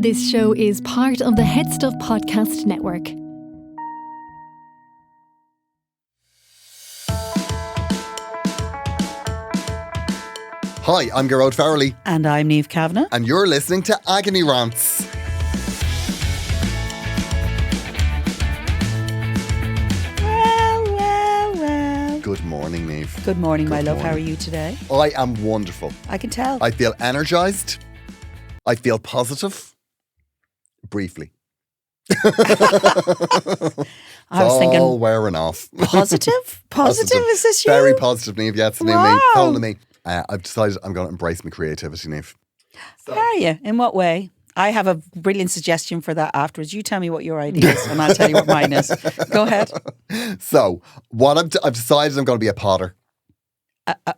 This show is part of the Head Stuff Podcast Network. Hi, I'm Gearóid Farrelly. And I'm Niamh Kavanagh. And you're listening to Agony Rants. Well. Good morning, Niamh. Good morning, my love. morning. How are you today? I am wonderful. I can tell. I feel energised. I feel positive. Briefly. I was thinking, all wearing off. positive? Positive? Is this you? Very positive, Niamh. Yeah, it's new Wow. me. It's all to me. I've decided I'm going to embrace my creativity, Niamh. How are you? In what way? I have a brilliant suggestion for that afterwards. You tell me what your idea is and I'll tell you what mine is. Go ahead. So, what I've decided I'm going to be a potter.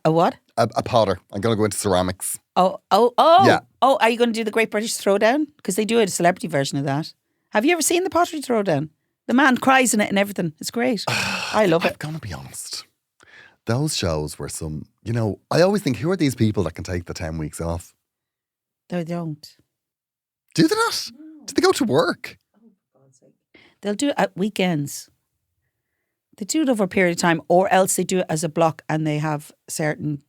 A what? A potter. I'm going to go into ceramics. Oh. Yeah. Oh, are you going to do the Great British Throwdown? Because they do a celebrity version of that. Have you ever seen the pottery throwdown? The man cries in it and everything. It's great. I love I'm it. going to be honest. Those shows were some, I always think, who are these people that can take the 10 weeks off? They don't. Do they not? Do they go to work? They'll do it at weekends. They do it over a period of time, or else they do it as a block and they have certain.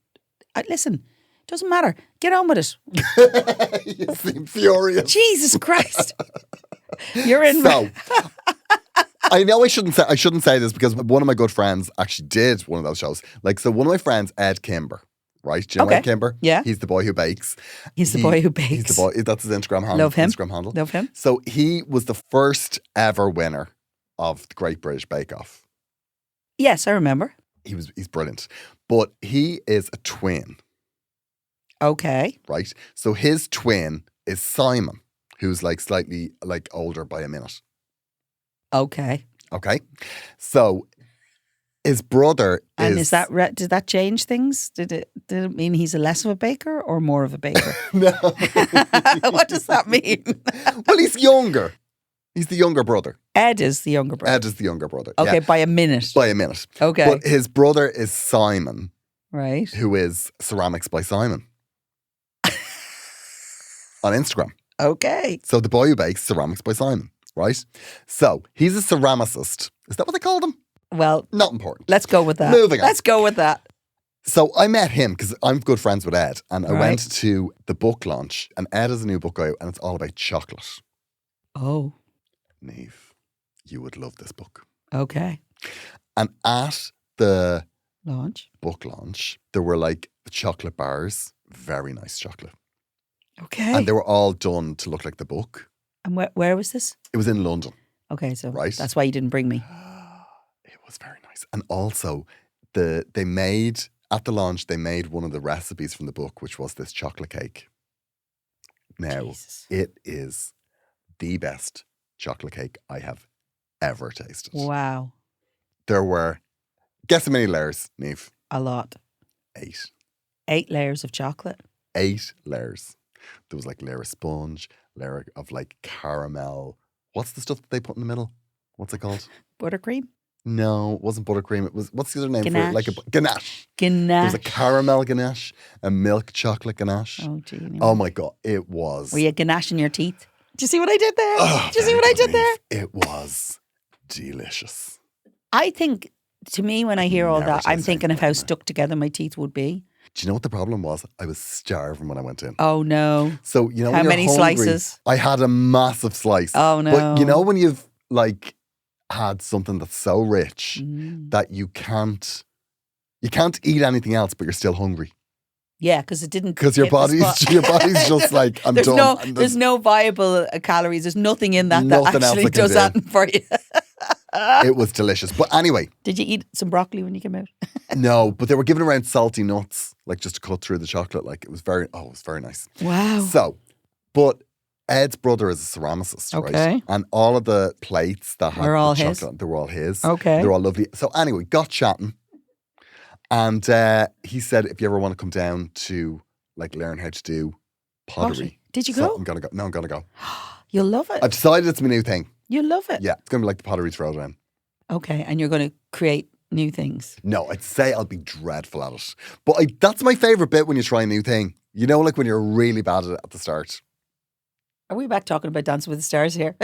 Listen, it doesn't matter. Get on with it. You seem furious. Jesus Christ. You're in. So, I know I shouldn't say this because one of my good friends actually did one of those shows. So one of my friends, Ed Kimber, right? Do you know Okay. Ed Kimber? Yeah. He's the boy who bakes. He's the boy who bakes. He's the boy. That's his Instagram handle. Love him. Instagram handle. Love him. So he was the first ever winner of the Great British Bake Off. Yes, I remember. He's brilliant. But he is a twin, Okay. right? So his twin is Simon, who's slightly older by a minute. Okay. Okay? So his brother And is that did that change things? Did it mean he's a less of a baker or more of a baker? No. What does that mean? Well, he's younger. He's the younger brother. Ed is the younger brother. Ed is the younger brother. Okay, yeah, by a minute. by a minute. Okay. But his brother is Simon, Right. who is Ceramics by Simon on Instagram. Okay. So the boy who bakes Ceramics by Simon, right? So he's a ceramicist. Is that what they call them? Well, Not important. let's go with that. Moving on. Let's go with that. So I met him because I'm good friends with Ed, and I Right. went to the book launch, and Ed has a new book out, and it's all about chocolate. Oh, Niamh, you would love this book. okay. And at the Launch. book launch, there were chocolate bars, very nice chocolate. Okay. And they were all done to look like the book. And where was this? It was in London. Okay, so Right. that's why you didn't bring me. It was very nice. And also, at the launch, they made one of the recipes from the book, which was this chocolate cake. Now, Jesus. it is the best chocolate cake I have ever tasted. Wow. There were, guess how many layers, Niamh? A lot. 8. 8 layers of chocolate. 8 layers. There was layer of sponge, layer of caramel. What's the stuff that they put in the middle? What's it called? Buttercream. No, it wasn't buttercream. It was, what's the other name Ganache. for it? Ganache. There Ganache. was a caramel ganache, a milk chocolate ganache. Oh, gee. Oh my God, it was. Were you gnashing your teeth? Did you see what I did there? Oh, Did you see what I did there? It was delicious. I think, to me, when I hear all Never that, I'm tasted thinking of anything how like that. stuck together my teeth would be. Do you know what the problem was? I was starving when I went in. Oh, no. So, How when you're many hungry, slices? I had a massive slice. Oh, no. But when you've had something that's so rich that you can't eat anything else, but you're still hungry. Yeah, because it didn't. Because your hit the body's spot. just I'm there's done. No, And there's no viable calories. There's nothing in that Nothing else actually I can does do. that for you. It was delicious. But anyway, Did you eat some broccoli when you came out? no, but they were giving around salty nuts, just to cut through the chocolate. It was very nice. Wow. So, but Ed's brother is a ceramicist, right? Okay. And all of the plates that had Were all the his? chocolate, they were all his. Okay. They're all lovely. So anyway, got chatting. And he said, if you ever want to come down to learn how to do pottery. Did you So go? I'm going to go. No, I'm going to go. You'll love it. I've decided it's my new thing. You'll love it. Yeah, it's going to be like the pottery throwdown. Okay, and you're going to create new things. No, I'd say I'll be dreadful at it. But that's my favourite bit when you try a new thing. When you're really bad at it at the start. Are we back talking about Dancing with the Stars here?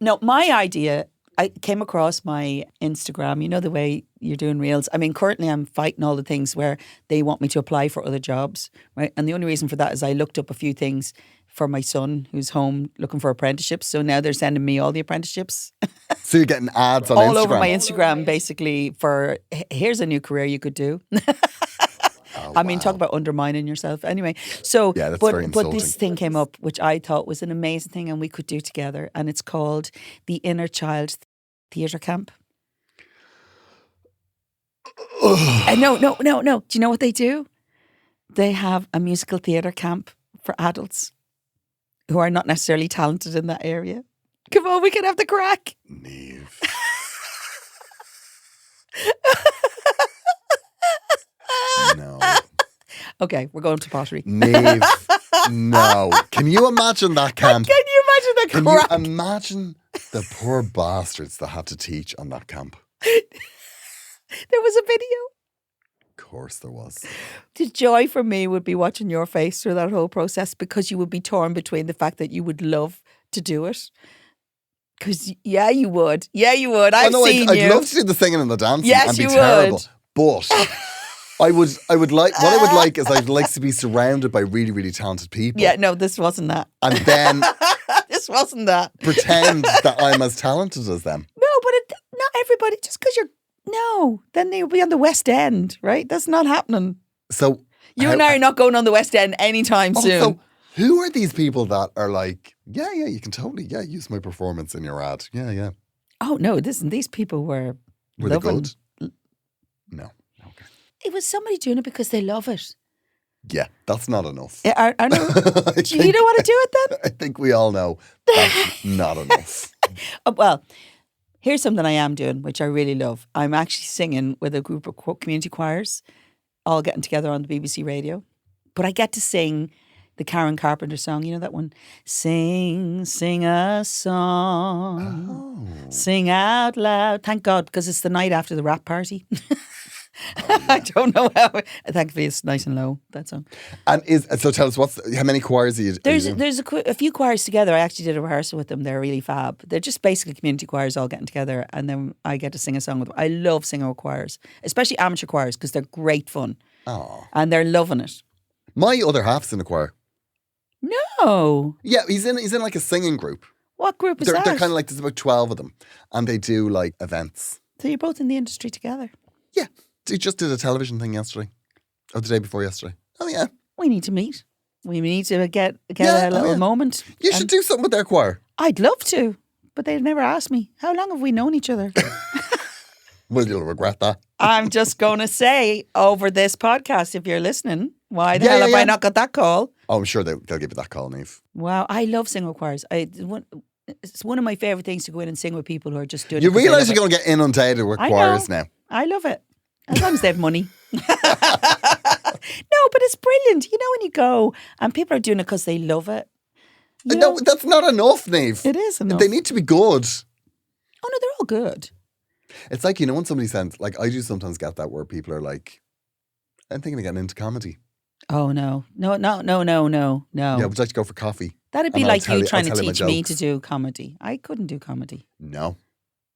No, my idea, I came across my Instagram. You know the way you're doing reels. I mean, currently I'm fighting all the things where they want me to apply for other jobs, right? And the only reason for that is I looked up a few things for my son who's home looking for apprenticeships. So now they're sending me all the apprenticeships. So you're getting ads on all Instagram? over my Instagram, basically, for here's a new career you could do. Oh, I mean, wow. talk about undermining yourself. Anyway, so Yeah, that's but very but insulting. this thing came up, which I thought was an amazing thing, and we could do together. And it's called the Inner Child Theatre Camp. And no. Do you know what they do? They have a musical theatre camp for adults who are not necessarily talented in that area. Come on, we can have the crack. Niamh. No. Okay, we're going to pottery. Niamh. No. Can you imagine that camp? Can you imagine the Can crack? you imagine the poor bastards that had to teach on that camp? There was a video. Of course there was. The joy for me would be watching your face through that whole process, because you would be torn between the fact that you would love to do it. Because, yeah, you would. Yeah, you would. I've seen I'd you. love to do the singing and the dancing Yes, and be you terrible. would. But I would like, what I would like is I'd like to be surrounded by really, really talented people. Yeah, no, this wasn't that. And then This wasn't that. pretend that I'm as talented as them. No, but not everybody, just because you're, no, then you'll be on the West End, right? That's not happening. So You and I are not going on the West End anytime soon. Also, who are these people that are like, yeah, you can totally, use my performance in your ad. Yeah. Oh, no, listen, these people were Were loving. they good? No. Okay. It was somebody doing it because they love it. Yeah, that's not enough. I know. I Do you don't want to do it then? I think we all know that's not enough. Oh, well, here's something I am doing, which I really love. I'm actually singing with a group of community choirs, all getting together on the BBC radio. But I get to sing the Karen Carpenter song. You know that one? Sing a song, sing out loud. Thank God, because it's the night after the rap party. I don't know how. Thankfully, it's nice and low, that song. And so tell us, how many choirs are you There's doing? a few choirs together. I actually did a rehearsal with them. They're really fab. They're just basically community choirs all getting together, and then I get to sing a song with them. I love singing with choirs, especially amateur choirs, because they're great fun. Oh. And they're loving it. My other half's in a choir. No. Yeah, he's in like a singing group. What group is They're that? kind of like, there's about 12 of them. And they do like events. So you're both in the industry together. Yeah. They just did a television thing yesterday. Or the day before yesterday. Oh, yeah. We need to meet. We need to get Yeah, a little yeah. moment. You should do something with their choir. I'd love to, but they've never asked me. How long have we known each other? Well, you'll regret that. I'm just going to say over this podcast, if you're listening, why the Yeah, hell yeah, have I yeah. not got that call? Oh, I'm sure they'll give you that call, Niamh. Wow, I love singing with choirs. It's one of my favourite things to go in and sing with people who are just doing You it. 'cause they realise love you're it. going to get inundated with I choirs know. now. I love it. As long as they have money. No, but it's brilliant. You know, when you go and people are doing it because they love it. You know? No, that's not enough, Niamh. It is enough. They need to be good. Oh, no, they're all good. It's like, when somebody sends, like, I do sometimes get that where people are like, I'm thinking of getting into comedy. Oh, no. No. Yeah, would you like to go for coffee? That'd be And I'll like tell you you- trying I'll to tell you my teach me jokes. to do comedy. I couldn't do comedy. No.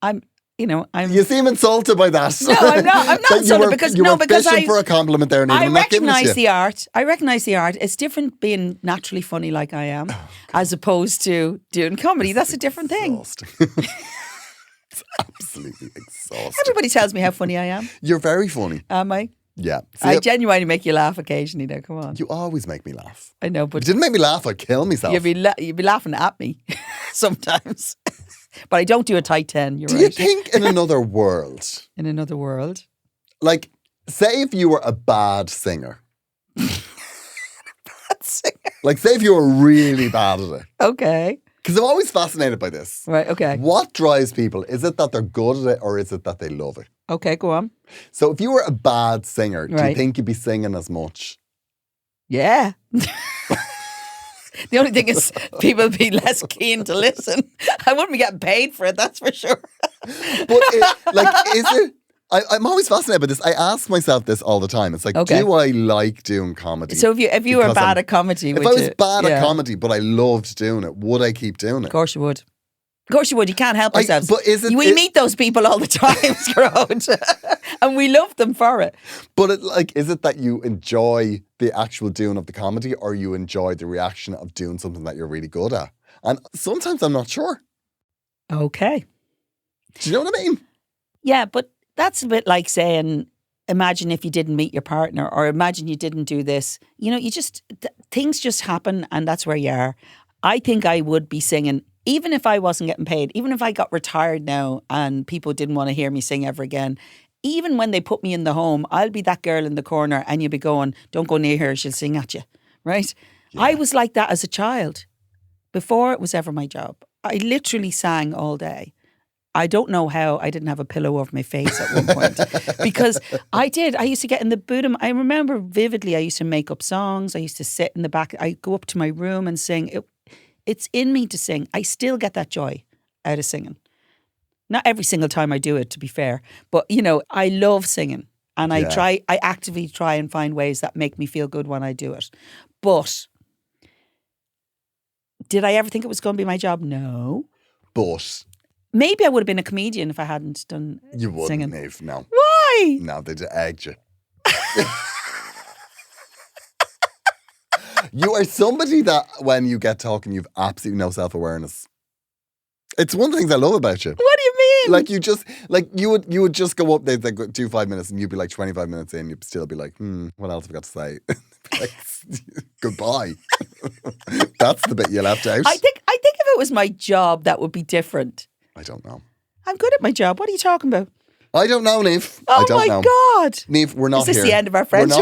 I'm. You seem insulted by that. No, I'm not. I'm not That insulted you were, because you no, were because fishing I for a compliment there, Niamh. I I'm not giving it to recognise you. the art. I recognise the art. It's different being naturally funny like I am, as opposed to doing comedy. That's a different thing. Exhausting. It's absolutely exhausting. Everybody tells me how funny I am. You're very funny. Am I? Yeah. See, I genuinely make you laugh occasionally. Now, come on. you always make me laugh. I know, If but you didn't make me laugh, I'd kill myself. you'd be laughing at me sometimes. But I don't do a tight 10. You're Do you right. think in another world, In another world. like, say if you were a bad singer, like, say if you were really bad at it, Okay. because I'm always fascinated by this. Right. Okay. What drives people? Is it that they're good at it or is it that they love it? Okay. Go on. So if you were a bad singer, do you Right. think you'd be singing as much? Yeah. The only thing is, people would be less keen to listen. I wouldn't be getting paid for it, that's for sure. But is it? I'm always fascinated by this. I ask myself this all the time. It's like, Okay. do I like doing comedy? So if you were Because bad at comedy, if would I was you? bad Yeah. at comedy, but I loved doing it, would I keep doing it? Of course you would. Of course you would. You can't help ourselves. but is it- we meet those people all the time, Gearóid. And we love them for it. But is it that you enjoy the actual doing of the comedy, or you enjoy the reaction of doing something that you're really good at? And sometimes I'm not sure. Okay. Do you know what I mean? Yeah, but that's a bit like saying, imagine if you didn't meet your partner, or imagine you didn't do this. You know, things just happen, and that's where you are. I think I would be singing, even if I wasn't getting paid, even if I got retired now and people didn't want to hear me sing ever again. Even when they put me in the home, I'll be that girl in the corner and you'll be going, don't go near her, she'll sing at you, right? Yeah. I was like that as a child before it was ever my job. I literally sang all day. I don't know how I didn't have a pillow over my face at one point because I did. I used to get in the boot. I remember vividly, I used to make up songs. I used to sit in the back. I go up to my room and sing. It's in me to sing. I still get that joy out of singing. Not every single time I do it, to be fair. But, you know, I love singing. And I actively try and find ways that make me feel good when I do it. But did I ever think it was going to be my job? No. But Maybe I would have been a comedian if I hadn't done you wouldn't, singing. Niamh. No. Why? No, they just egged you. You are somebody that when you get talking, you've absolutely no self-awareness. It's one of the things I love about you. What do you mean? Like you would just go up, they'd do 5 minutes and you'd be like 25 minutes in, you'd still be like, what else have I got to say? Like, goodbye. That's the bit you left out. I think if it was my job, that would be different. I don't know. I'm good at my job. What are you talking about? I don't know, Niamh. Oh I don't my know. God. Niamh, we're not Is this here. the end of our friendship?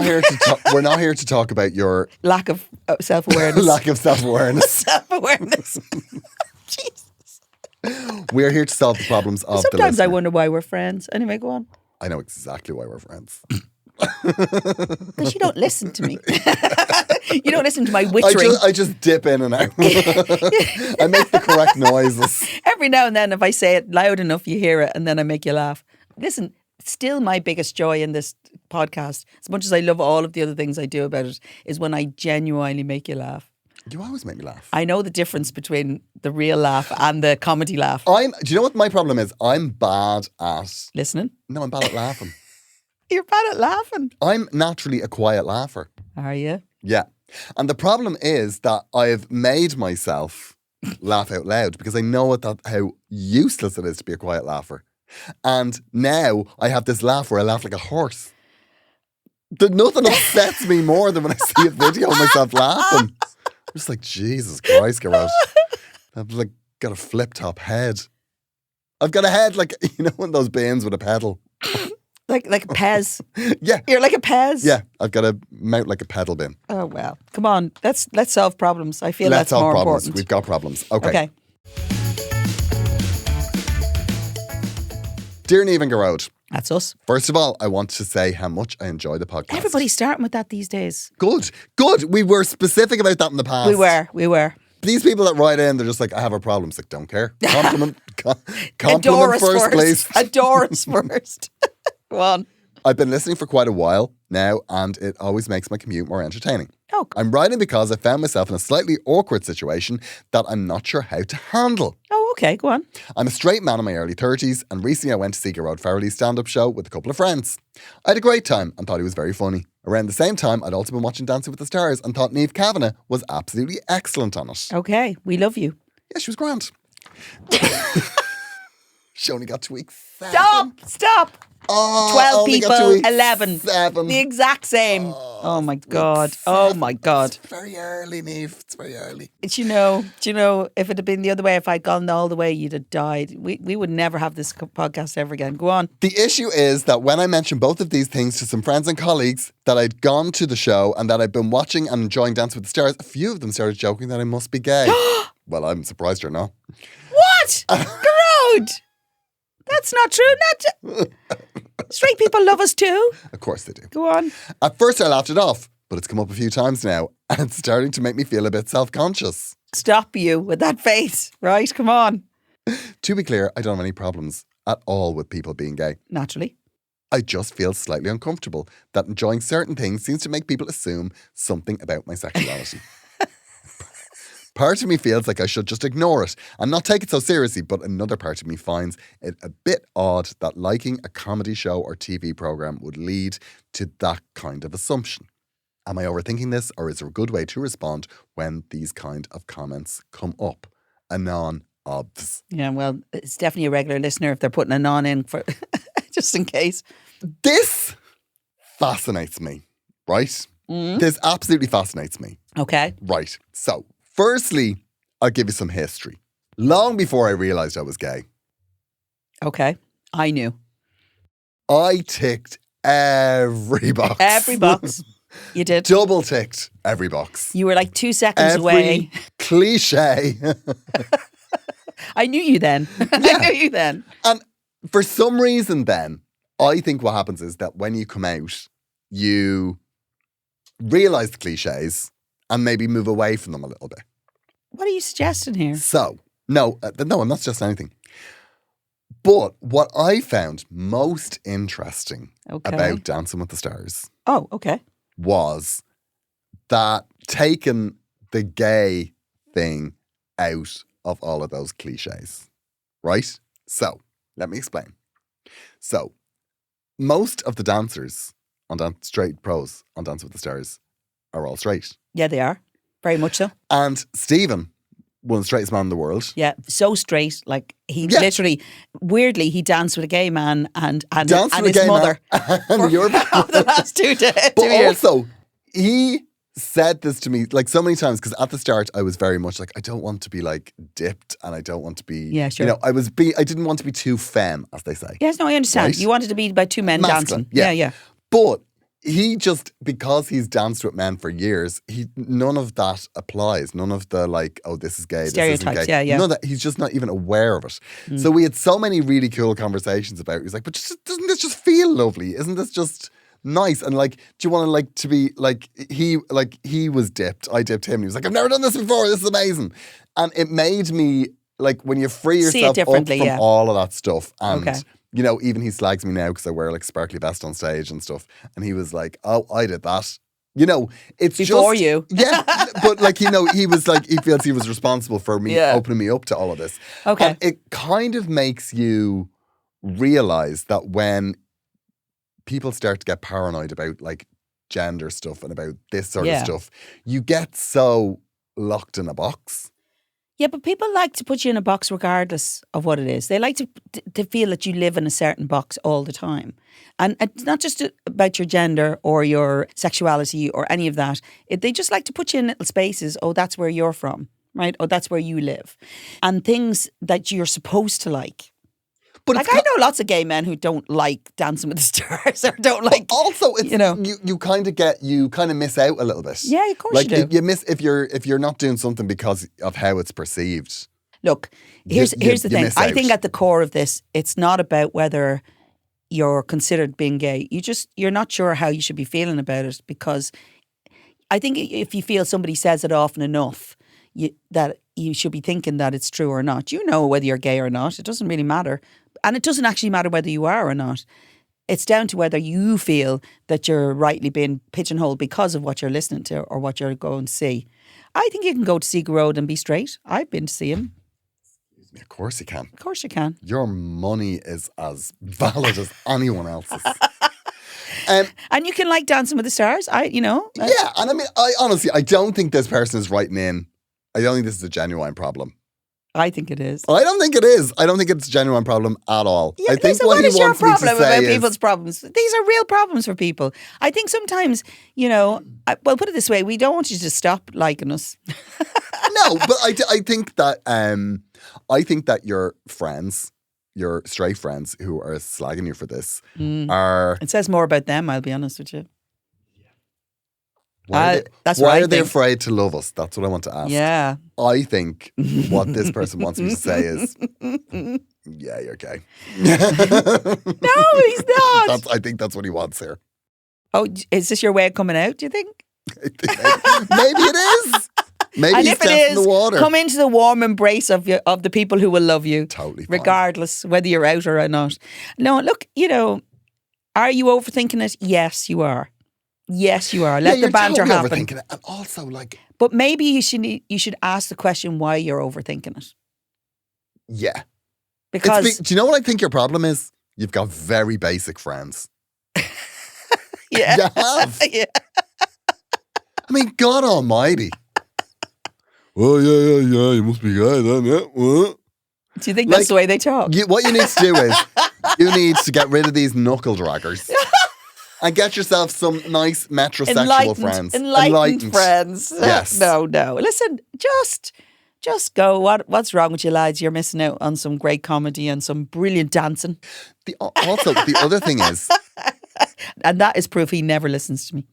We're not here to talk about your Lack of self-awareness. lack of self-awareness. Self-awareness. Jesus. We're here to solve the problems of the Sometimes I listener. wonder why we're friends. Anyway, go on. I know exactly why we're friends. Because you don't listen to me. You don't listen to my wittering. I just dip in and out. I make the correct noises. Every now and then, if I say it loud enough, you hear it, and then I make you laugh. Listen, still my biggest joy in this podcast, as much as I love all of the other things I do about it, is when I genuinely make you laugh. You always make me laugh. I know the difference between the real laugh and the comedy laugh. Do you know what my problem is? I'm bad at... Listening? No, I'm bad at laughing. You're bad at laughing. I'm naturally a quiet laugher. Are you? Yeah. And the problem is that I've made myself laugh out loud because I know how useless it is to be a quiet laugher. And now I have this laugh where I laugh like a horse. Nothing upsets me more than when I see a video of myself laughing. I'm just like, Jesus Christ, Gearóid. I've like got a flip top head. I've got a head like, you know, one of those bins with a pedal. Like a Pez. Yeah. You're like a Pez. Yeah, I've got a mount like a pedal bin. Oh, well. Come on. Let's solve problems. I feel Let's that's solve more problems. important. We've got problems. Okay. Okay. Dear Niamh and Gearóid, That's us. first of all, I want to say how much I enjoy the podcast. Everybody's starting with that these days. Good. We were specific about that in the past. We were. These people that write in, they're just like, I have a problem. It's like, don't care. Compliment Adore us first, please. Adore us first. Go on. I've been listening for quite a while now, and it always makes my commute more entertaining. Oh, I'm writing because I found myself in a slightly awkward situation that I'm not sure how to handle. okay. Go on. I'm a straight man in my early 30s, and recently I went to see Gearóid Farrelly's stand-up show with a couple of friends. I had a great time and thought he was very funny. Around the same time, I'd also been watching Dancing with the Stars and thought Niamh Kavanagh was absolutely excellent on it. Okay. We love you. Yeah, she was grand. She only got to week 7. Stop. Oh, 12 only got to people, week 11. 7. The exact same. Oh my God. Oh my God. It's very early, Niamh. It's very early. Do you know, if it had been the other way, if I'd gone all the way, you'd have died. We would never have this podcast ever again. Go on. The issue is that when I mentioned both of these things to some friends and colleagues, that I'd gone to the show and that I'd been watching and enjoying Dance with the Stars, a few of them started joking that I must be gay. Well, I'm surprised you're not. What? Gearóid! That's not true. Straight people love us too. Of course they do. Go on. At first I laughed it off, but it's come up a few times now and it's starting to make me feel a bit self-conscious. Stop you with that face, right? Come on. To be clear, I don't have any problems at all with people being gay. Naturally. I just feel slightly uncomfortable that enjoying certain things seems to make people assume something about my sexuality. Part of me feels like I should just ignore it and not take it so seriously, but another part of me finds it a bit odd that liking a comedy show or TV programme would lead to that kind of assumption. Am I overthinking this, or is there a good way to respond when these kind of comments come up? Anon obs. Yeah, well, it's definitely a regular listener if they're putting a non in for just in case. This fascinates me, right? This absolutely fascinates me. Okay. Right. So, firstly, I'll give you some history. Long before I realised I was gay, Okay. I knew. I ticked every box. Every box. You did. Double ticked every box. You were like 2 seconds Every away. cliche. I knew you then. I knew you then. And for some reason then, I think what happens is that when you come out, you realise the cliches and maybe move away from them a little bit. What are you suggesting here? So, no, I'm not suggesting anything. But what I found most interesting about Dancing with the Stars Oh, okay. was that taking the gay thing out of all of those cliches, right? So, let me explain. So, most of the dancers on straight pros on Dancing with the Stars are all straight. Yeah, they are. Very much so. And Stephen, one of the straightest man in the world. Yeah, so straight. Like he literally, weirdly, he danced with a gay man and his mother And for the last 2 But years. also, he said this to me like so many times, because at the start I was very much like, I don't want to be like dipped, and I don't want to be, Yeah, sure. you know, I didn't want to be too femme, as they say. Yes, no, I understand. Right? You wanted to be by 2 men Masculine, dancing. Yeah. But he just, because he's danced with men for years, none of that applies. None of the like, oh, this is gay, Stereotypes, this isn't gay. yeah. None of that. He's just not even aware of it. So we had so many really cool conversations about it. He's like, but doesn't this just feel lovely? Isn't this just nice? And like, do you want to like to be like he was dipped, I dipped him. He was like, I've never done this before. This is amazing. And it made me like, when you free yourself up from all of that stuff, and you know, even he slags me now because I wear like sparkly vest on stage and stuff. And he was like, oh, I did that. You know, it's Before just, you. Yeah. But like, you know, he was like, he feels he was responsible for me opening me up to all of this. Okay. And it kind of makes you realize that when people start to get paranoid about like gender stuff and about this sort of stuff, you get so locked in a box. Yeah, but people like to put you in a box regardless of what it is. They like to feel that you live in a certain box all the time. And it's not just about your gender or your sexuality or any of that. They just like to put you in little spaces. Oh, that's where you're from, right? Oh, that's where you live. And things that you're supposed to like. But like, I know lots of gay men who don't like Dancing with the Stars or don't like. Also, it's, you know, you kind of miss out a little bit. Yeah, of course like, you do. You miss if you're not doing something because of how it's perceived. Look, here's the thing. miss I out. think at the core of this, it's not about whether you're considered being gay. You're not sure how you should be feeling about it, because I think if you feel somebody says it often enough, that you should be thinking that it's true or not. You know whether you're gay or not. It doesn't really matter. And it doesn't actually matter whether you are or not. It's down to whether you feel that you're rightly being pigeonholed because of what you're listening to or what you're going to see. I think you can go to see Gearóid and be straight. I've been to see him. Of course you can. Of course you can. Your money is as valid as anyone else's. And you can like Dancing with the Stars. Yeah, and I mean, I don't think this person is writing in. I don't think this is a genuine problem. I think it is. I don't think it is. I don't think it's a genuine problem at all. Yeah, I think listen, what is your wants me to problem say about is, people's problems? These are real problems for people. I think sometimes, you know, well, put it this way, we don't want you to stop liking us. No, but I think that your friends, your straight friends who are slagging you for this are... It says more about them, I'll be honest with you. Why are they afraid to love us? That's what I want to ask. Yeah. I think what this person wants me to say is, yeah, you're gay. No, he's not. I think that's what he wants here. Oh, is this your way of coming out, do you think? Maybe it is. Maybe And he's if it testing is, the water. come into the warm embrace of the people who will love you. Totally fine. Regardless whether you're out or not. No, look, you know, Are you overthinking it? Yes, you are. Yes, you are. Let you're the banter totally happen. overthinking it. And also, like, But maybe you should ask the question why you're overthinking it. yeah. Because Do you know what I think your problem is? You've got very basic friends. yeah, You have. yeah. I mean, God almighty. Oh, yeah. You must be gay then, yeah. What? Do you think that's the way they talk? What you need to do is, you need to get rid of these knuckle draggers. And get yourself some nice metrosexual friends. Enlightened friends. Yes. No. Listen, just go. What's wrong with you, lads? You're missing out on some great comedy and some brilliant dancing. Also, the other thing is, and that is proof he never listens to me.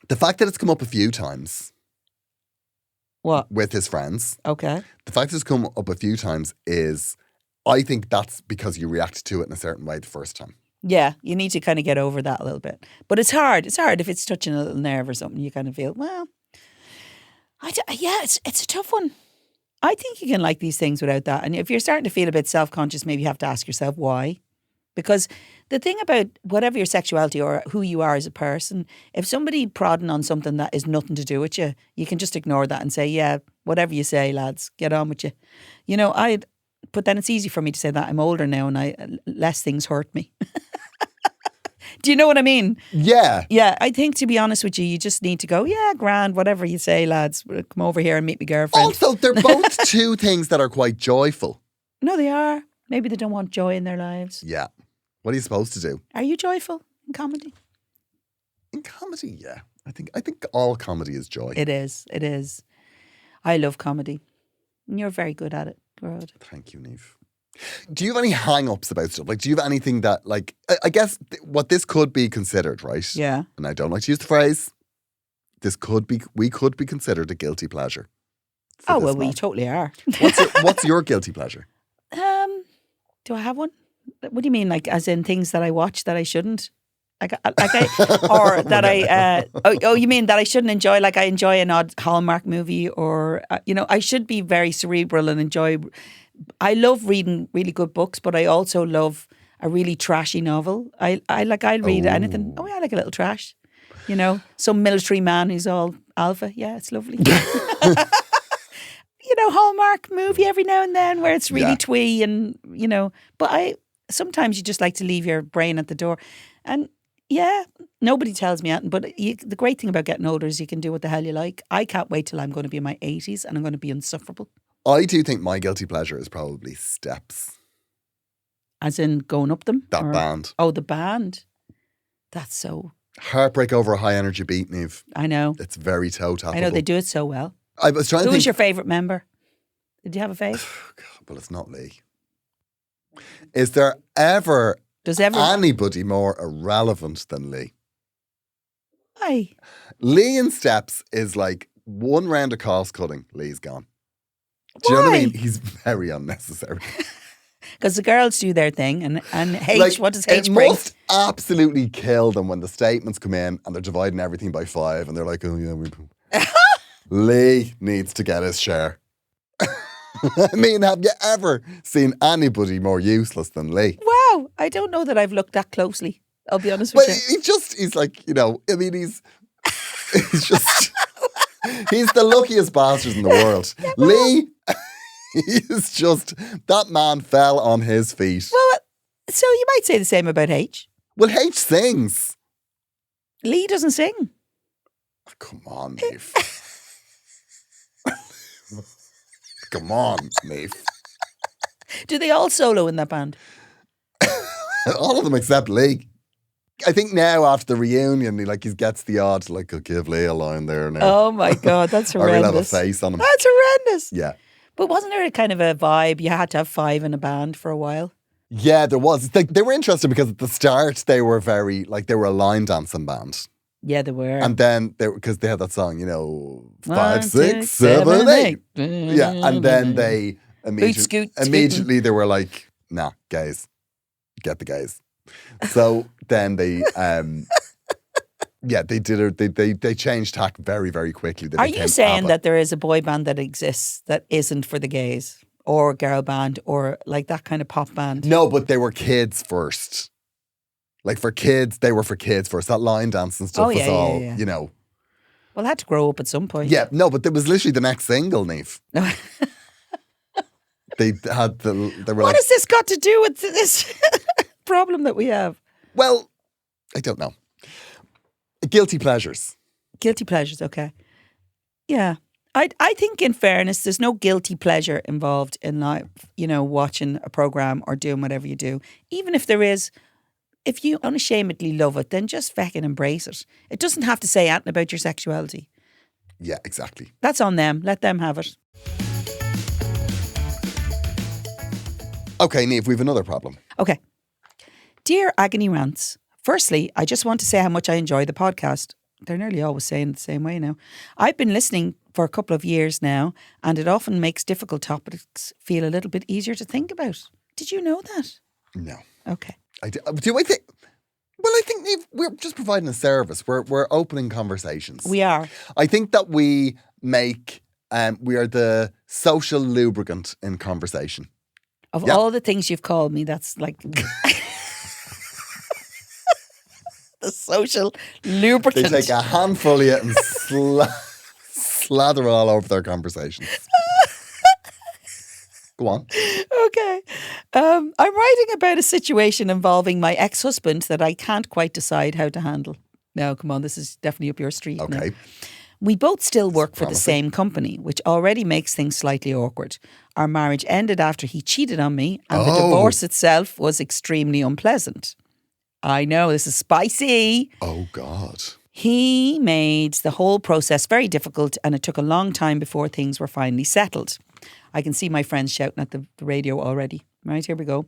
the fact that it's come up a few times. What? With his friends. Okay. The fact that it's come up a few times is, I think that's because you reacted to it in a certain way the first time. Yeah, you need to kind of get over that a little bit. But it's hard. It's hard if it's touching a little nerve or something. You kind of feel, well, it's a tough one. I think you can like these things without that. And if you're starting to feel a bit self-conscious, maybe you have to ask yourself why. Because the thing about whatever your sexuality or who you are as a person, if somebody prodding on something that is nothing to do with you, you can just ignore that and say, yeah, whatever you say, lads, get on with you. You know, but then it's easy for me to say that. I'm older now and less things hurt me. Do you know what I mean? Yeah. Yeah, I think to be honest with you, you just need to go, yeah, grand, whatever you say, lads, come over here and meet my girlfriend. Also, they're both two things that are quite joyful. No, they are. Maybe they don't want joy in their lives. Yeah. What are you supposed to do? Are you joyful in comedy? In comedy, yeah. I think all comedy is joy. It is. It is. I love comedy. And you're very good at it, Gearóid. Thank you, Niamh. Do you have any hang-ups about stuff? Like, do you have anything that, like, I guess what this could be considered, right? Yeah. And I don't like to use the phrase, we could be considered a guilty pleasure. Oh, well, we totally are. What's your guilty pleasure? Do I have one? What do you mean? Like, as in things that I watch that I shouldn't? Or that I, you mean that I shouldn't enjoy? Like, I enjoy an odd Hallmark movie or, I should be very cerebral and enjoy. I love reading really good books, but I also love a really trashy novel. I'll read anything. Oh, yeah, I like a little trash. Some military man who's all alpha. Yeah, it's lovely. Hallmark movie every now and then where it's really twee and, but sometimes you just like to leave your brain at the door. And yeah, nobody tells me anything, but the great thing about getting older is you can do what the hell you like. I can't wait till I'm going to be in my 80s and I'm going to be insufferable. I do think my guilty pleasure is probably Steps. As in going up them? That band. Oh, the band. That's so... Heartbreak over a high energy beat, Niamh. I know. It's very toe-tappable. I know, they do it so well. I was trying to think... Who was your favourite member? Did you have a fave? Well, it's not Lee. Is there ever anybody more irrelevant than Lee? Aye. Lee in Steps is like one round of cost cutting, Lee's gone. Do you know what I mean? He's very unnecessary. Because the girls do their thing and H, what does H bring? It must absolutely kill them when the statements come in and they're dividing everything by 5 and they're like, oh yeah, Lee needs to get his share. I mean, have you ever seen anybody more useless than Lee? Wow, I don't know that I've looked that closely. I'll be honest with you. He's like, I mean, he's just, he's the luckiest bastard in the world. Yeah, Lee, he's just, that man fell on his feet. Well, so you might say the same about H. Well, H sings. Lee doesn't sing. Oh, come on, Niamh. Come on, Niamh. Do they all solo in that band? All of them except Lee. I think now after the reunion, he gets the odd, I'll give Lee a line there now. Oh my God, that's horrendous. Or he'll have a face on him. That's horrendous. Yeah. But wasn't there a kind of a vibe? You had to have 5 in a band for a while. Yeah, there was. They were interested because at the start they were they were a line dancing band. Yeah, they were. And then, because they had that song, 5, 6, 7, 8. Yeah, and then they immediately they were like, nah, gays. Get the gays. So then they, they changed tack very, very quickly. Are you saying that there is a boy band that exists that isn't for the gays? Or girl band or like that kind of pop band? No, but they were kids first. Like for kids, they were for kids first. That line dance and stuff Oh, yeah, was all, yeah, yeah. you know. Well, I had to grow up at some point. Yeah, no, but it was literally the next single, Niamh. No. They were What like, has this got to do with this problem that we have? well, I don't know. Guilty pleasures. Guilty pleasures, okay. Yeah. I think in fairness, there's no guilty pleasure involved in life, you know, watching a program or doing whatever you do. Even if there is, if you unashamedly love it, then just fucking embrace it. It doesn't have to say anything about your sexuality. Yeah, exactly. That's on them. Let them have it. Okay, Niamh, we have another problem. Okay. Dear Agony Rants, firstly, I just want to say how much I enjoy the podcast. They're nearly always saying it the same way now. I've been listening for a couple of years now, and it often makes difficult topics feel a little bit easier to think about. Did you know that? No. Okay. Do I think... Well, I think Niamh, we're just providing a service. We're opening conversations. We are. I think that we make... we are the social lubricant in conversation. Of Yeah. all the things you've called me, that's like... the social lubricant. They take a handful of it and slather it all over their conversations. Go on. Okay. I'm writing about a situation involving my ex-husband that I can't quite decide how to handle. Now, come on, this is definitely up your street. now. Okay. We both still work for the promising. same company, which already makes things slightly awkward. Our marriage ended after he cheated on me, and the Oh. divorce itself was extremely unpleasant. I know, this is spicy. Oh, God. He made the whole process very difficult, and it took a long time before things were finally settled. I can see my friends shouting at the radio already. Right, here we go.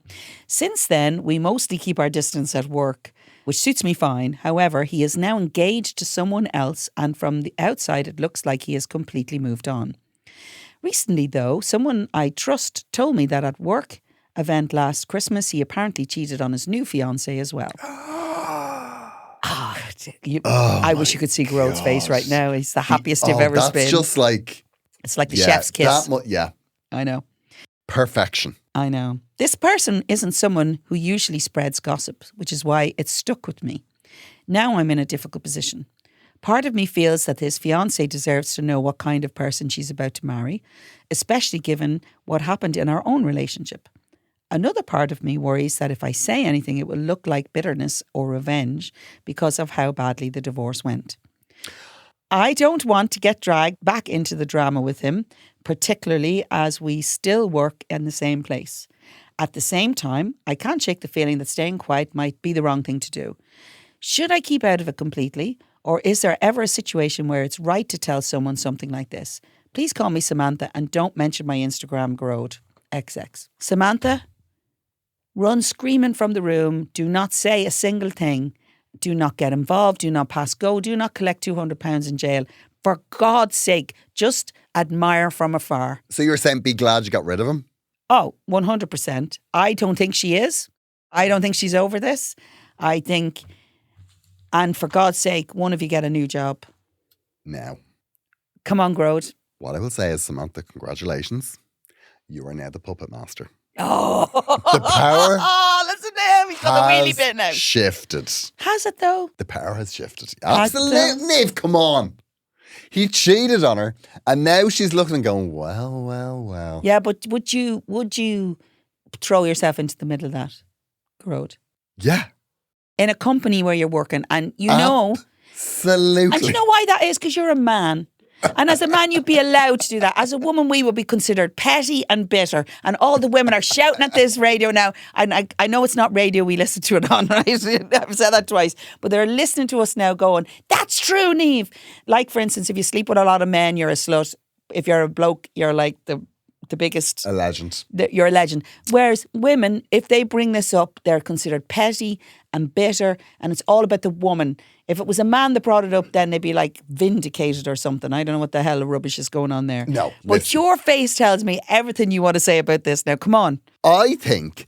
Since then, we mostly keep our distance at work, which suits me fine. However, he is now engaged to someone else, and from the outside, it looks like he has completely moved on. Recently, though, someone I trust told me that at work event last Christmas, he apparently cheated on his new fiancée as well. I wish you could see Gearóid's face right now. He's the happiest you've ever that's been. just like... It's like the yeah, chef's kiss. yeah. I know. Perfection. I know. This person isn't someone who usually spreads gossip, which is why it stuck with me. Now I'm in a difficult position. Part of me feels that his fiancée deserves to know what kind of person she's about to marry, especially given what happened in our own relationship. Another part of me worries that if I say anything, it will look like bitterness or revenge because of how badly the divorce went. I don't want to get dragged back into the drama with him, particularly as we still work in the same place. At the same time, I can't shake the feeling that staying quiet might be the wrong thing to do. Should I keep out of it completely, or is there ever a situation where it's right to tell someone something like this? Please call me Samantha and don't mention my Instagram, Gearóid. XX. Samantha, run screaming from the room. Do not say a single thing. Do not get involved. Do not pass go. Do not collect £200 in jail. For God's sake, just admire from afar. So you're saying be glad you got rid of him? Oh, 100%. I don't think she is. I don't think she's over this. I think, and for God's sake, one of you get a new job. Now, Come on, Gearóid. what I will say is, Samantha, congratulations. You are now the puppet master. Oh, The power oh, listen to him. He's got the wheelie bit now. has shifted. Has it though? The power has shifted. Has it Absolutely. Niamh, come on. He cheated on her, and now she's looking and going, well. Yeah, but would you throw yourself into the middle of that, Gearóid? Yeah, In a company where you're working, and you know, absolutely. and you know why that is? Because you're a man. And as a man, you'd be allowed to do that. As a woman, we would be considered petty and bitter. And all the women are shouting at this radio now. And I know it's not radio we listen to it on, right? I've said that twice. But they're listening to us now going, that's true, Niamh. Like, for instance, if you sleep with a lot of men, you're a slut. If you're a bloke, you're like the biggest... A legend. You're a legend. Whereas women, if they bring this up, they're considered petty and bitter, and it's all about the woman. If it was a man that brought it up, then they'd be like vindicated or something. I don't know what the hell rubbish is going on there. No, But listen. your face tells me everything you want to say about this now. Come on. I think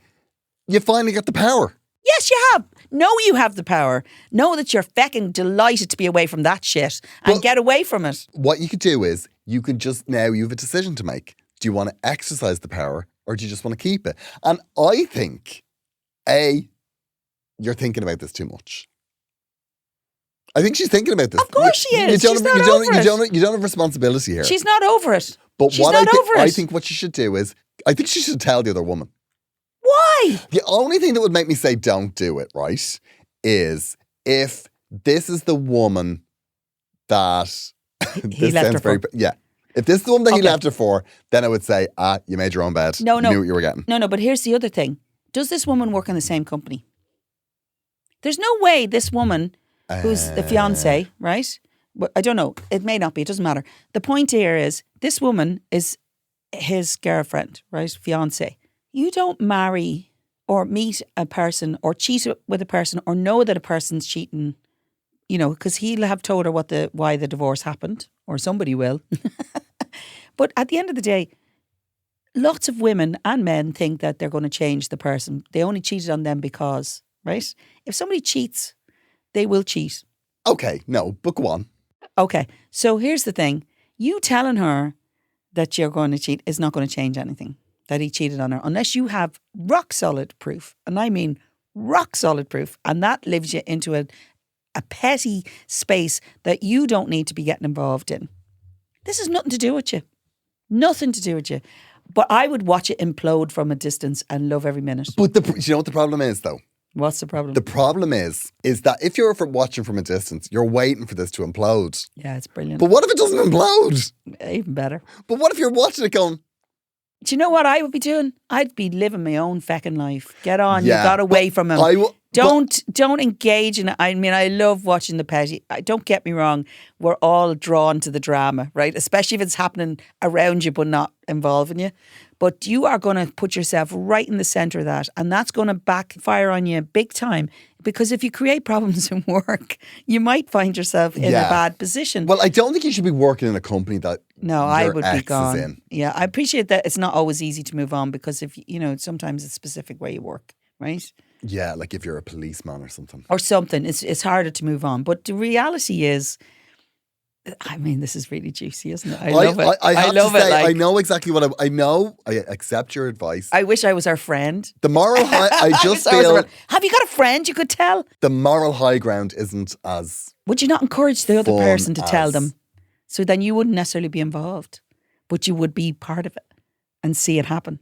you finally got the power. Yes, you have. Know you have the power. Know that you're fecking delighted to be away from that shit and Well- get away from it. What you could do is you could just now you have a decision to make. Do you want to exercise the power or do you just want to keep it? And I think, A, you're thinking about this too much. I think she's thinking about this. Of course she is. She's not over it. You don't have responsibility here. She's not over it. But she's not over it. I think what she should do is, I think she should tell the other woman. Why? The only thing that would make me say don't do it, right, is if this is the woman that he left her for. Yeah. If this is the woman that he left her for, then I would say, you made your own bed. No. You knew what you were getting. No, but here's the other thing. Does this woman work in the same company? There's no way this woman, who's the fiancé, right? But I don't know. It may not be. It doesn't matter. The point here is this woman is his girlfriend, right? Fiancé. You don't marry or meet a person or cheat with a person or know that a person's cheating, because he'll have told her why the divorce happened, or somebody will. But at the end of the day, lots of women and men think that they're going to change the person. They only cheated on them because, right? If somebody cheats, they will cheat. Okay, no, but go on. Okay, so here's the thing. You telling her that you're going to cheat is not going to change anything, that he cheated on her, unless you have rock solid proof. And I mean rock solid proof. And that leaves you into a petty space that you don't need to be getting involved in. This has nothing to do with you. Nothing to do with you. But I would watch it implode from a distance and love every minute. But you know what the problem is, though? What's the problem? The problem is that if you're watching from a distance, you're waiting for this to implode. Yeah, it's brilliant. But what if it doesn't implode? Even better. But what if you're watching it going, do you know what I would be doing? I'd be living my own feckin' life. Get on, Yeah, you got away from him. Don't engage in it. I mean, I love watching the petty. Don't get me wrong. We're all drawn to the drama, right? Especially if it's happening around you but not involving you. But you are going to put yourself right in the centre of that, and that's going to backfire on you big time. Because if you create problems in work, you might find yourself in a bad position. Well, I don't think you should be working in a company that I would ex be gone. is in. Yeah, I appreciate that it's not always easy to move on because if sometimes it's specific where you work, right? Yeah, like if you're a policeman or something. Or something, it's harder to move on. But the reality is, I mean, this is really juicy, isn't it? I love it. I love to say, it. I know exactly what I know. I accept your advice. I wish I was our friend. The moral high, I just feel. Have you got a friend you could tell? The moral high ground isn't as. Would you not encourage the other person to tell as- them? So then you wouldn't necessarily be involved, but you would be part of it and see it happen.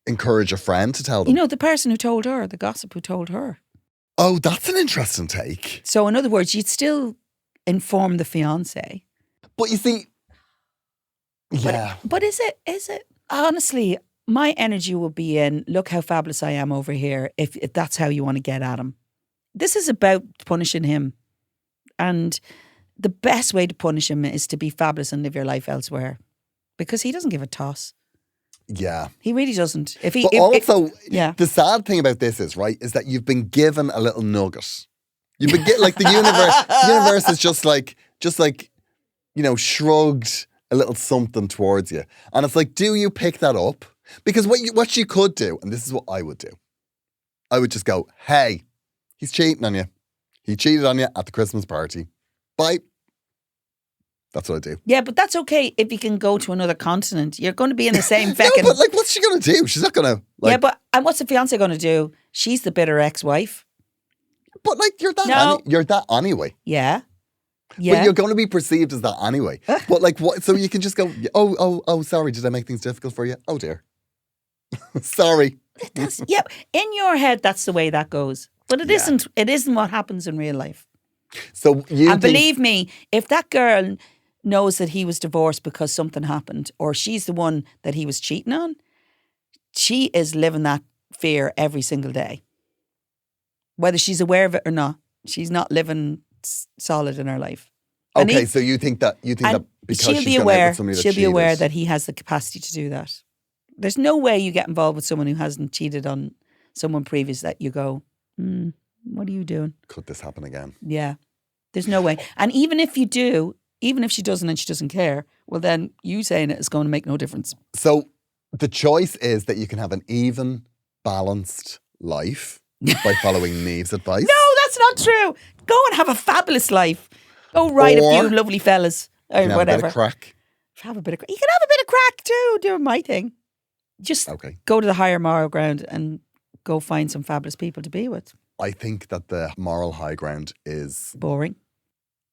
Encourage a friend to tell them. The person who told her, the gossip who told her. Oh, that's an interesting take. So in other words, you'd still inform the fiancé. But you see, yeah. But is it? Honestly, my energy will be in, look how fabulous I am over here, if that's how you want to get at him. This is about punishing him. And the best way to punish him is to be fabulous and live your life elsewhere. Because he doesn't give a toss. Yeah. He really doesn't. The sad thing about this is that you've been given a little nugget. You've been like the universe is just like shrugged a little something towards you, and it's like, do you pick that up? Because what you could do, and this is what I would do, I would just go, hey, he's cheating on you. He cheated on you at the Christmas party. Bye. That's what I do. Yeah, but that's okay if you can go to another continent. You're going to be in the same feckin'. No, but what's she going to do? She's not going to. And what's the fiancé going to do? She's the bitter ex-wife. But you're that. No. You're that anyway. Yeah. But you're going to be perceived as that anyway. But what? So you can just go, oh, sorry, did I make things difficult for you? Oh dear. Sorry. Yeah, in your head, that's the way that goes. But it isn't. It isn't what happens in real life. So believe me, if that girl knows that he was divorced because something happened, or she's the one that he was cheating on, she is living that fear every single day. Whether she's aware of it or not, she's not living solid in her life. Okay, so you think that because she'll be aware, that he has the capacity to do that. There's no way you get involved with someone who hasn't cheated on someone previous that you go, what are you doing? Could this happen again? Yeah. There's no way. And even if you do, even if she doesn't and she doesn't care, well then you saying it is going to make no difference. So the choice is that you can have an even, balanced life by following Niamh's advice. No, that's not true. Go and have a fabulous life. Go ride a few lovely fellas or you can whatever. Have a bit of crack. Have a bit of crack. You can have a bit of crack too, doing my thing. Just go to the higher moral ground and go find some fabulous people to be with. I think that the moral high ground is Boring.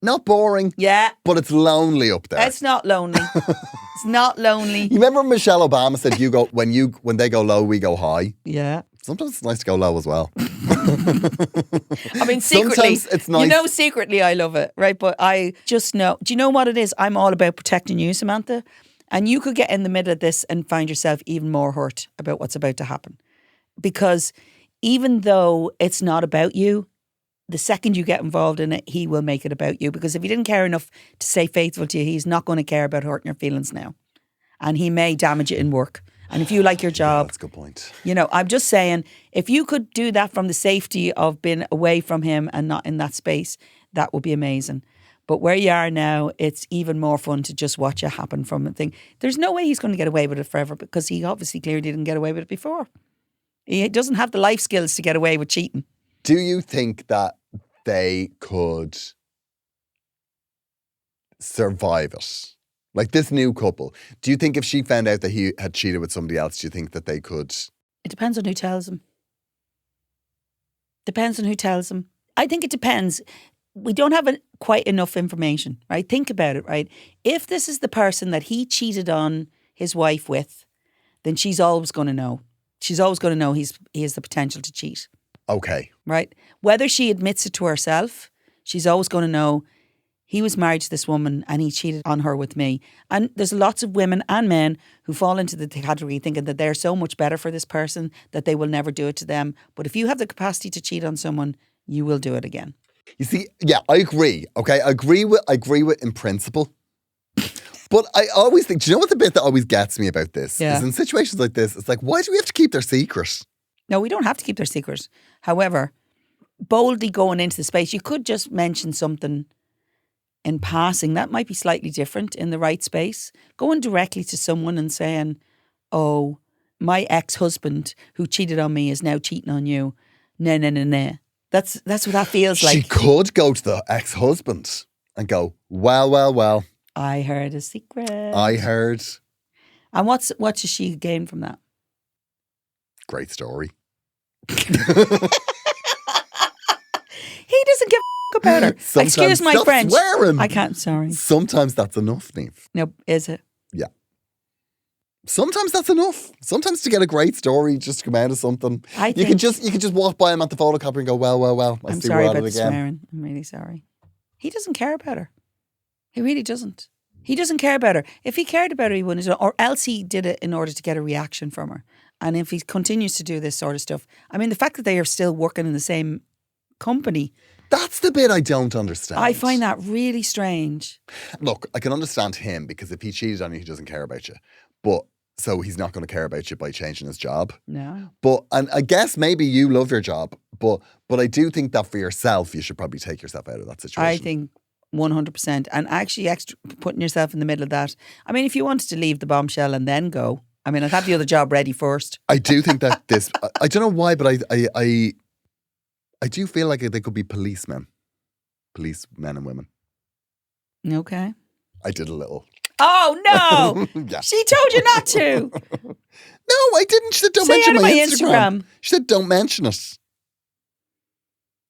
not boring, Yeah. but it's lonely up there. It's not lonely. It's not lonely. You remember Michelle Obama said, "You go when they go low, we go high." Yeah. Sometimes it's nice to go low as well. I mean, secretly, Sometimes it's nice. Secretly I love it, right? But I just know, do you know what it is? I'm all about protecting you, Samantha. And you could get in the middle of this and find yourself even more hurt about what's about to happen. Because even though it's not about you, the second you get involved in it, he will make it about you. Because if he didn't care enough to stay faithful to you, he's not going to care about hurting your feelings now. And he may damage it in work. And if you like your job, That's a good point. I'm just saying, if you could do that from the safety of being away from him and not in that space, that would be amazing. But where you are now, it's even more fun to just watch it happen from a thing. There's no way he's going to get away with it forever because he obviously clearly didn't get away with it before. He doesn't have the life skills to get away with cheating. Do you think that they could survive it? Like this new couple, do you think if she found out that he had cheated with somebody else, do you think that they could? It depends on who tells him. Depends on who tells him. I think it depends. We don't have quite enough information, right? Think about it, right? If this is the person that he cheated on his wife with, then she's always going to know. She's always going to know he has the potential to cheat. Okay. Right? Whether she admits it to herself, she's always going to know he was married to this woman and he cheated on her with me. And there's lots of women and men who fall into the category thinking that they're so much better for this person that they will never do it to them. But if you have the capacity to cheat on someone, you will do it again. You see, yeah, I agree. Okay, I agree with in principle. But I always think, do you know what the bit that always gets me about this? Yeah. Is in situations like this, it's like, why do we have to keep their secret? No, we don't have to keep their secret. However, boldly going into the space, you could just mention something in passing. That might be slightly different in the right space. Going directly to someone and saying, oh, my ex-husband who cheated on me is now cheating on you. Nah. That's what that feels like. She could go to the ex-husband and go, well. I heard a secret. I heard. And what does she gain from that? Great story. He doesn't give a about her. Sometimes Excuse my stop French. swearing. I can't, sorry. Sometimes that's enough, Niamh. No, is it? Yeah. Sometimes that's enough. Sometimes to get a great story just to come out of something. You could just walk by him at the photocopier and go, well. I'm sorry about the swearing. I'm really sorry. He doesn't care about her. He really doesn't. He doesn't care about her. If he cared about her, he wouldn't have done it. Or else he did it in order to get a reaction from her. And if he continues to do this sort of stuff, I mean, the fact that they are still working in the same company. That's the bit I don't understand. I find that really strange. Look, I can understand him because if he cheated on you, he doesn't care about you. But so he's not going to care about you by changing his job. No. But, and I guess maybe you love your job, but I do think that for yourself, you should probably take yourself out of that situation. I think 100%. And actually putting yourself in the middle of that. I mean, if you wanted to leave the bombshell and then go, I mean, I'd have the other job ready first. I do think that this, I don't know why, but I do feel like they could be policemen and women. Okay. I did a little. Oh, no. Yeah. She told you not to. No, I didn't. She said, don't Say mention out of my my Instagram. Instagram. She said, don't mention it.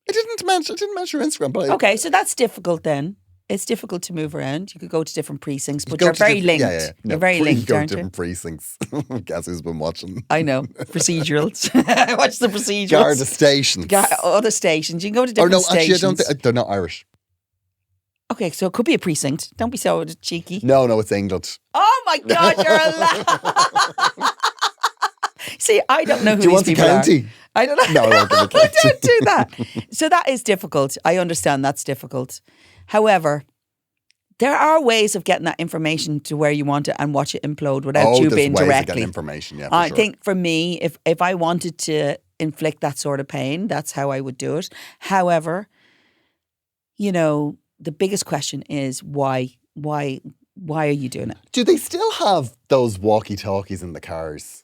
I didn't mention her Instagram. But Okay, so that's difficult then. It's difficult to move around. You could go to different precincts, but go you're to very linked. Yeah. No, You're very linked, go to aren't you? different precincts. Guess who's been watching? I know. Procedurals. Watch the procedurals. Garda stations. Other stations. You can go to different stations. Actually, I don't think, they're not Irish. Okay, so it could be a precinct. Don't be so cheeky. No, it's England. Oh my God, you're a See, I don't know who Do you these want the people county? are. I don't know. No, I won't give a county. Don't do that. So that is difficult. I understand that's difficult. However, there are ways of getting that information to where you want it and watch it implode without you being there's ways of directly. getting information, yeah, I sure. think for me, if I wanted to inflict that sort of pain, that's how I would do it. However, the biggest question is why? Why are you doing it? Do they still have those walkie-talkies in the cars?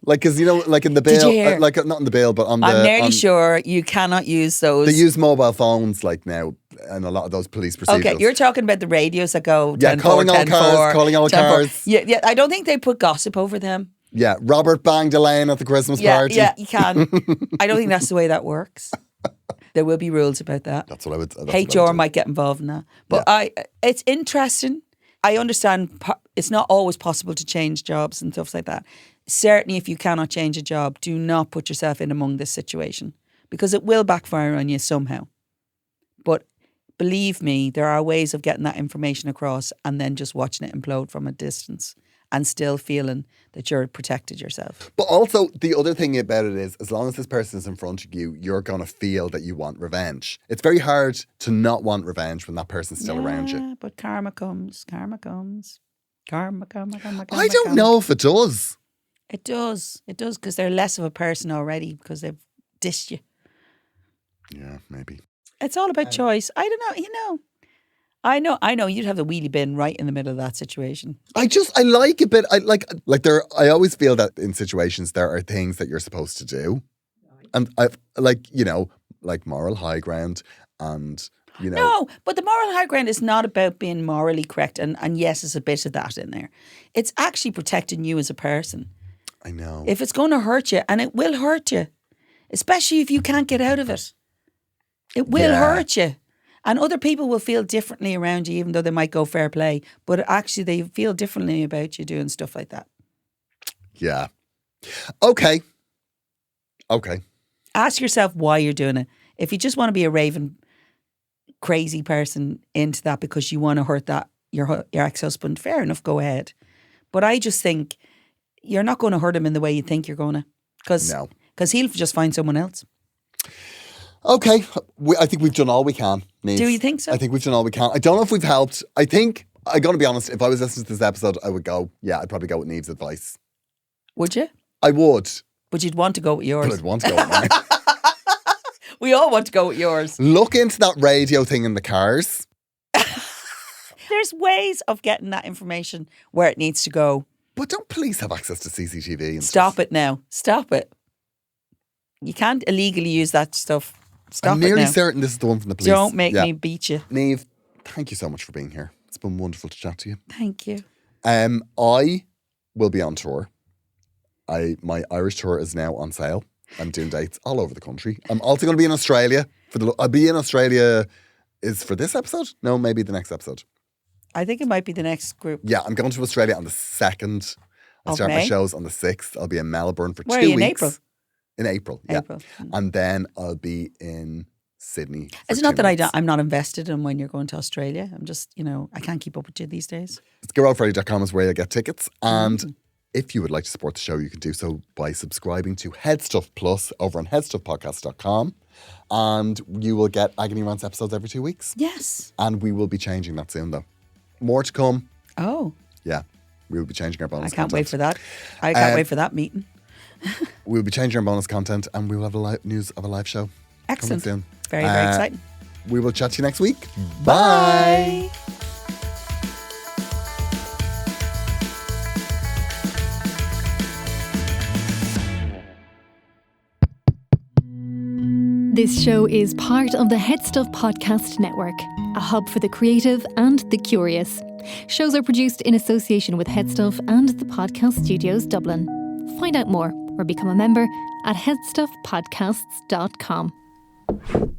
Like in the Did you bill, hear? like not in the bill, but on the. I'm nearly sure you cannot use those. They use mobile phones like now, and a lot of those police procedures. Okay, you're talking about the radios that go 10-4, calling all 10-4, cars, calling all 10-4. cars. Yeah, I don't think they put gossip over them. Yeah, Robert banged Elaine at the Christmas party. Yeah, you can. I don't think that's the way that works. There will be rules about that. That's what I would. That's what I would HR do. might get involved in that. But it's interesting. I understand it's not always possible to change jobs and stuff like that. Certainly, if you cannot change a job, do not put yourself in among this situation because it will backfire on you somehow. But believe me, there are ways of getting that information across and then just watching it implode from a distance and still feeling that you're protected yourself. But also, the other thing about it is, as long as this person is in front of you, you're going to feel that you want revenge. It's very hard to not want revenge when that person's still around you. But karma comes. Karma, karma. I don't know if it does. It does because they're less of a person already because they've dissed you. Yeah, maybe. It's all about choice. I don't know, I know you'd have the wheelie bin right in the middle of that situation. I like a bit. I like there. I always feel that in situations there are things that you're supposed to do, and I like moral high ground, and No, but the moral high ground is not about being morally correct, and yes, there's a bit of that in there. It's actually protecting you as a person. I know. If it's going to hurt you, and it will hurt you, especially if you can't get out of it, it will hurt you. And other people will feel differently around you, even though they might go fair play. But actually, they feel differently about you doing stuff like that. Yeah. Okay. Ask yourself why you're doing it. If you just want to be a raving, crazy person into that because you want to hurt your ex-husband, fair enough, go ahead. But I just think you're not going to hurt him in the way you think you're going to. Because he'll just find someone else. Okay, I think we've done all we can, Niamh. Do you think so? I think we've done all we can. I don't know if we've helped. I think, I'm going to be honest, if I was listening to this episode, I would go, I'd probably go with Niamh's advice. Would you? I would. But you'd want to go with yours. But I'd want to go with mine. We all want to go with yours. Look into that radio thing in the cars. There's ways of getting that information where it needs to go. But don't police have access to CCTV and Stop it now. Stop it. You can't illegally use that stuff. Stop I'm it nearly now. certain this is the one from the police. Don't make me beat you. Niamh, thank you so much for being here. It's been wonderful to chat to you. Thank you. I will be on tour. My Irish tour is now on sale. I'm doing dates all over the country. I'm also going to be in Australia. I'll be in Australia. Is for this episode? No, maybe the next episode. I think it might be the next group. Yeah, I'm going to Australia on the 2nd. I start my shows on the 6th. I'll be in Melbourne for 2 weeks. Where are you, in April? In April, yeah. April. And then I'll be in Sydney. It's not that I'm not invested in when you're going to Australia. I'm just, I can't keep up with you these days. It's Gearóid.com is where you get tickets. And if you would like to support the show, you can do so by subscribing to Headstuff Plus over on headstuffpodcast.com. And you will get Agony Rants episodes every 2 weeks. Yes. And we will be changing that soon, though. More to come. Oh. Yeah. We will be changing our bonus I can't content. wait for that. I can't wait for that meeting. We'll be changing our bonus content and we will have news of a live show. Excellent. Coming soon. Very, very exciting. We will chat to you next week. Bye. This show is part of the Headstuff Podcast Network, a hub for the creative and the curious. Shows are produced in association with Headstuff and the Podcast Studios Dublin. Find out more or become a member at headstuffpodcasts.com.